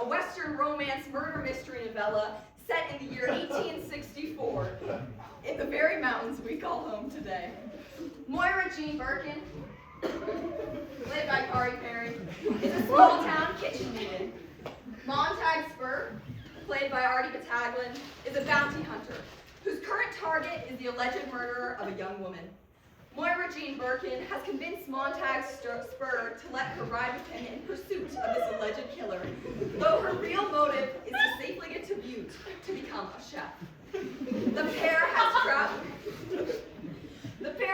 a Western romance murder mystery novella set in the year 1864, in the very mountains we call home today. Moira Jean Birkin, played by Kari Perry, is a small-town kitchen maiden. Montag Spur, played by Artie Battaglin, is a bounty hunter, whose current target is the alleged murderer of a young woman. Moira Jean Birkin has convinced Montag Spur to let her ride with him in pursuit of this alleged killer, though her real motive is to safely get to Butte to become a chef. The pair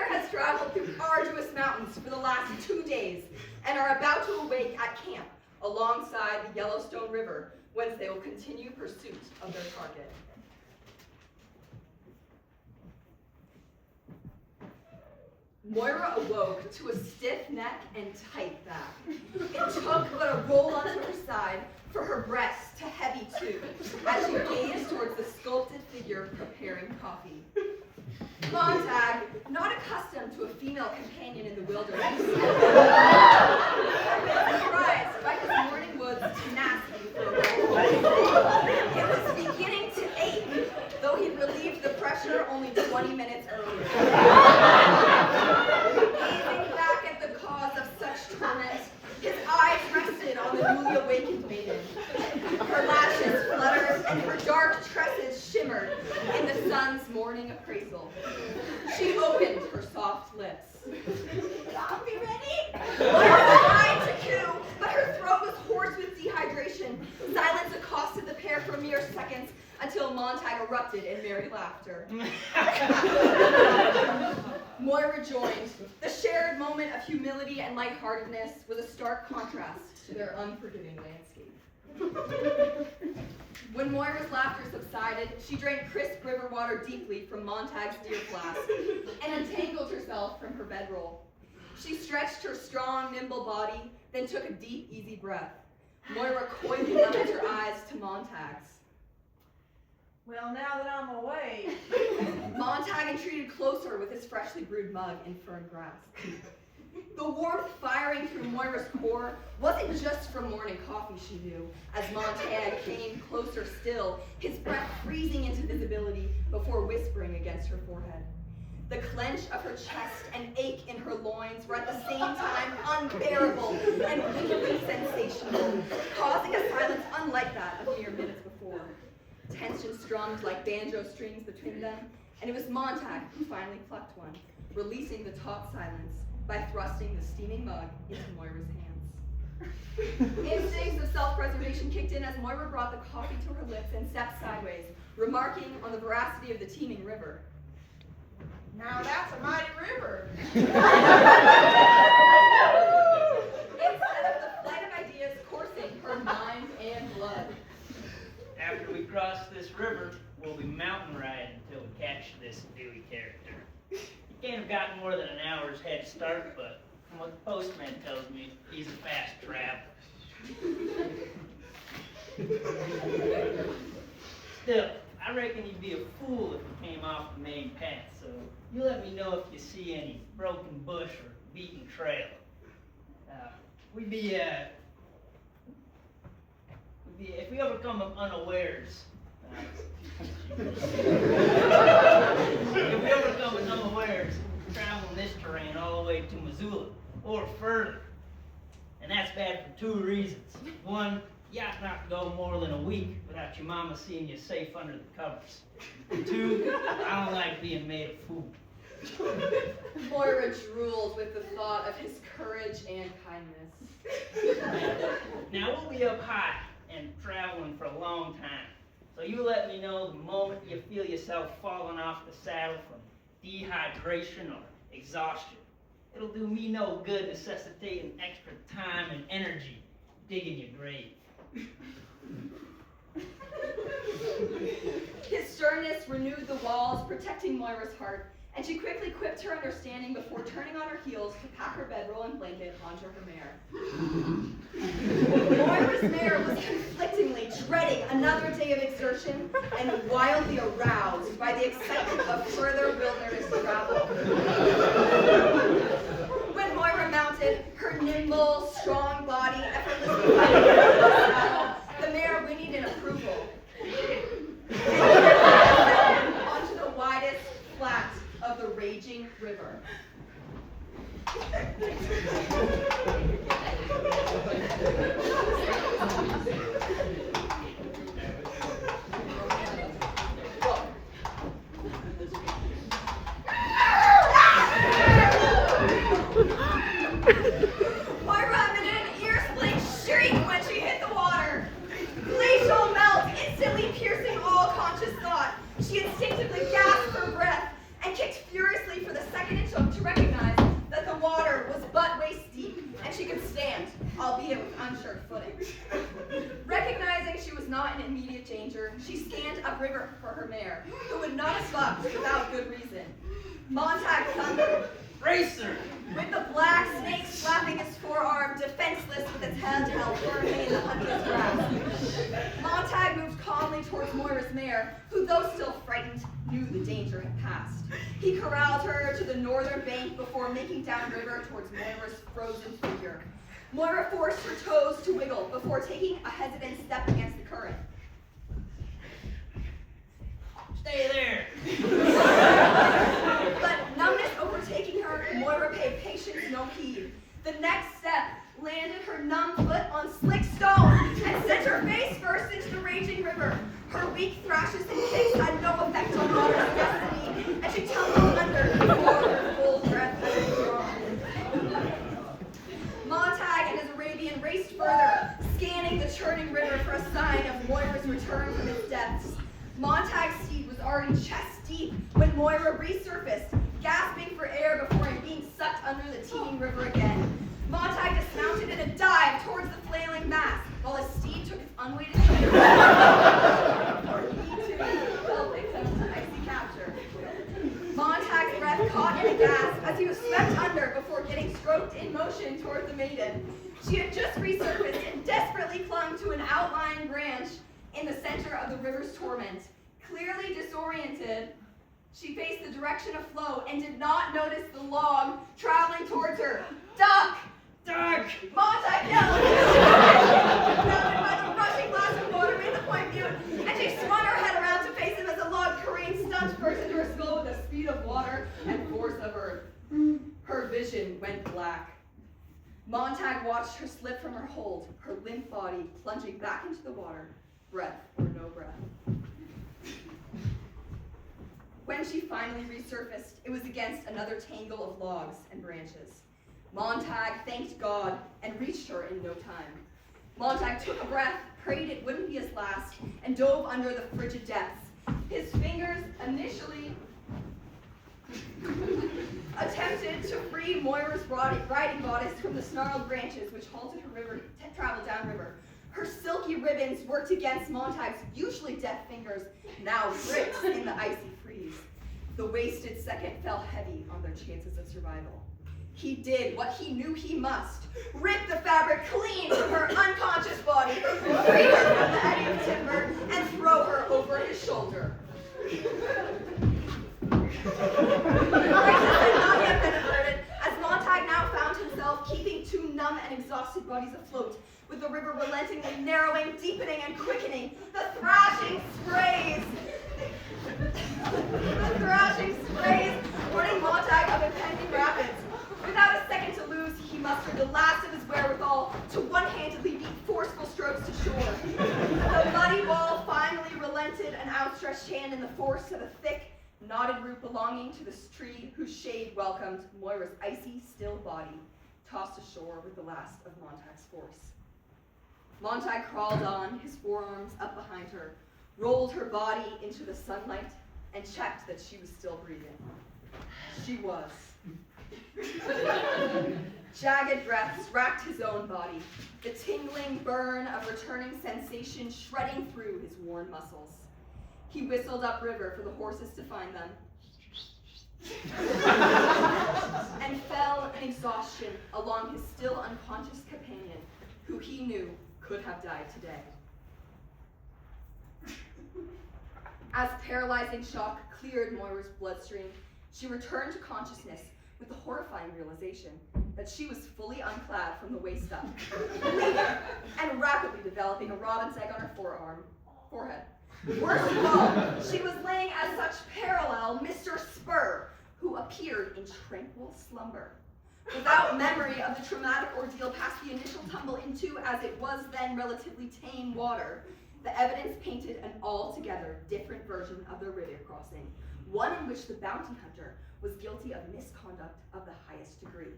has traveled through arduous mountains for the last 2 days and are about to awake at camp alongside the Yellowstone River, whence they will continue pursuit of their target. Moira awoke to a stiff neck and tight back. It took but a roll onto her side for her breasts to heavy too, as she gazed towards the sculpted figure preparing coffee. Montag, not accustomed to a female companion in the wilderness, had been surprised by his morning wood's tenacity for a roll. It was beginning to ache, though he'd relieved the pressure only 20 minutes earlier. Gazing back at the cause of such torment, his eyes rested on the newly awakened maiden. Her lashes fluttered and her dark tresses shimmered in the sun's morning appraisal. She opened her soft lips. "Coffee ready?" Moira tried to coo, but her throat was hoarse with dehydration. Silence accosted the pair for mere seconds until Montag erupted in merry laughter. Moira joined. The shared moment of humility and lightheartedness was a stark contrast to their unforgiving landscape. When Moira's laughter subsided, she drank crisp river water deeply from Montag's deer flask and untangled herself from her bedroll. She stretched her strong, nimble body, then took a deep, easy breath. Moira coyly leveled her eyes to Montag's. "Well, now that I'm awake." Montag entreated closer with his freshly brewed mug in firm grasp. The warmth firing through Moira's core wasn't just from morning coffee, she knew, as Montag came closer still, his breath freezing into visibility before whispering against her forehead. The clench of her chest and ache in her loins were at the same time unbearable and wickedly sensational, causing a silence unlike that of mere minutes before. Tension strummed like banjo strings between them, and it was Montag who finally plucked one, releasing the taut silence by thrusting the steaming mug into Moira's hands. Instincts of self-preservation kicked in as Moira brought the coffee to her lips and stepped sideways, remarking on the veracity of the teeming river. "Now that's a mighty river." Instead of the flight of ideas coursing her mind and blood. After we cross this river, we'll be mountain riding until we catch this Dewey character. He can't have gotten more than an hour's head start, but from what the postman tells me, he's a fast traveler. Still, I reckon you'd be a fool if you came off the main path, so you let me know if you see any broken bush or beaten trail. If we ever come unawares, traveling this terrain all the way to Missoula or further. And that's bad for 2 reasons. One, you ought not to go more than a week without your mama seeing you safe under the covers. And 2, I don't like being made a fool. Moira drooled with the thought of his courage and kindness. Now we'll be up high and traveling for a long time. So you let me know the moment you feel yourself falling off the saddle from dehydration or exhaustion. It'll do me no good necessitating extra time and energy digging your grave. His sternness renewed the walls, protecting Moira's heart, and she quickly quipped her understanding before turning on her heels to pack her bedroll and blanket onto her mare. Moira's mare was conflictingly dreading another day of exertion and wildly aroused by the excitement of further wilderness travel. When Moira mounted, her nimble, strong body effortlessly glided over the saddle, the mare her footing. Recognizing she was not in immediate danger, she scanned upriver for her mare, who would not have stopped without good reason. Montag thundered, Racer! with the black snake slapping its forearm, defenseless with its head held firmly in the hunter's grasp. Montag moved calmly towards Moira's mare, who, though still frightened, knew the danger had passed. He corralled her to the northern bank before making downriver towards Moira's frozen figure. Moira forced her toes to wiggle before taking a hesitant step against the current. Stay there! But numbness overtaking her, Moira paid patience no heed. The next step landed her numb foot on slick stone and sent her face first into the raging river. Her weak thrashes and kicks had no effect on Moira's destiny, and she tumbled under before her full breath had been drawn. Montag and his Arabian raced further, scanning the churning river for a sign of Moira's return from its depths. Montag's steed was already chest deep when Moira resurfaced, gasping for air before being sucked under the teeming river again. Montag dismounted in a dive towards the flailing mass, while his steed took its unweighted weight. He too fell victim to icy capture. Montag's breath caught in a gasp as he was swept under before getting stroked in motion toward the maiden. She had just resurfaced and desperately clung to an outlying branch in the center of the river's torment. Clearly disoriented, she faced the direction of flow and did not notice the log traveling towards her. Duck! Duck! Montag yelled! Surrounded by the rushing blast of water made the point mute, and she swung her head around to face him as the log careened stunt first into her skull with the speed of water and force of earth. Her vision went black. Montag watched her slip from her hold, her limp body plunging back into the water, breath or no breath. When she finally resurfaced, it was against another tangle of logs and branches. Montag thanked God and reached her in no time. Montag took a breath, prayed it wouldn't be his last, and dove under the frigid depths. His fingers initially attempted to free Moira's riding bodice from the snarled branches which halted her travel downriver. Her silky ribbons worked against Montag's usually deft fingers, now gripped in the icy freeze. The wasted second fell heavy on their chances of survival. He did what he knew he must, rip the fabric clean from her unconscious body, free her from the eddy of timber, and throw her over his shoulder. The crisis had not yet been averted, as Montag now found himself keeping two numb and exhausted bodies afloat, with the river relentingly narrowing, deepening, and quickening. The thrashing sprays warning Montag of impending rapids. Without a second to lose, he mustered the last of his wherewithal to one-handedly beat forceful strokes to shore. The muddy wall finally relented an outstretched hand in the force of a thick, knotted root belonging to the tree whose shade welcomed Moira's icy, still body, tossed ashore with the last of Montag's force. Montag crawled on, his forearms up behind her, rolled her body into the sunlight, and checked that she was still breathing. She was. Jagged breaths racked his own body, the tingling burn of returning sensation shredding through his worn muscles. He whistled upriver for the horses to find them, and fell in exhaustion along his still unconscious companion, who he knew could have died today. As paralyzing shock cleared Moira's bloodstream, she returned to consciousness with the horrifying realization that she was fully unclad from the waist up, bleeding and rapidly developing a robin's egg on her forehead. Worst of all, she was laying as such parallel Mr. Spur, who appeared in tranquil slumber. Without memory of the traumatic ordeal past the initial tumble into, as it was then, relatively tame water, the evidence painted an altogether different version of the river crossing, one in which the bounty hunter was guilty of misconduct of the highest degree.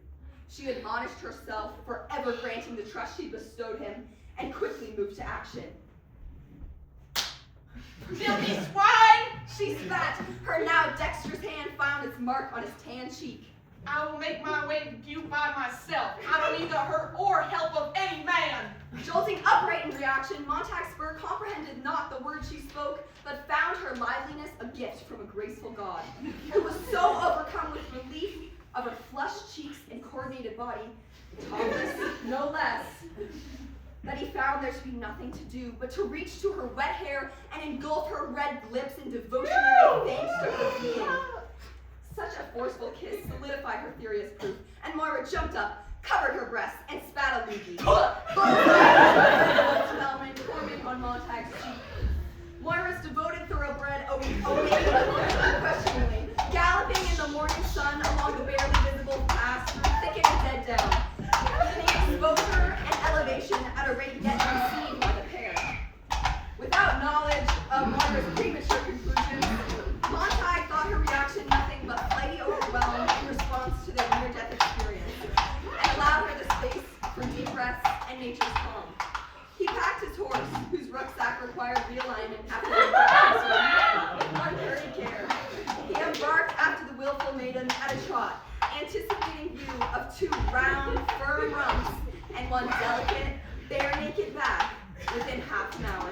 She admonished herself for ever granting the trust she bestowed him, and quickly moved to action. "Filthy swine!" she spat. Her now dexterous hand found its mark on his tan cheek. I will make my way to you by myself. I don't need the hurt or help of any man. Jolting upright in reaction, Montag Spur comprehended not the words she spoke, but found her liveliness a gift from a graceful god, who was so overcome with relief of her flushed cheeks and coordinated body, topless no less, that he found there to be nothing to do but to reach to her wet hair and engulf her red lips in devotionary thanks to her being. Such a forceful kiss solidified her theory as proof, and Moira jumped up, covered her breasts, and spat a loogie. Spellman forming on Montag's cheek. Moira's devoted thoroughbred obeyed unquestioningly, galloping in the morning sun along the barely visible path through thicket and dead down, gaining exposure and elevation at a rate yet unseen by the pair. Without knowledge of Moira's premature conclusions, Montag thought her reaction nothing but flighty overwhelm in response to their near-death experience, and allowed her the space for deep breaths and nature's calm. He packed his horse, whose rucksack required realignment after the practice with unhurried care. He embarked after the willful maiden at a trot, anticipating view of two round, firm rumps and one delicate, bare-naked back within half an hour.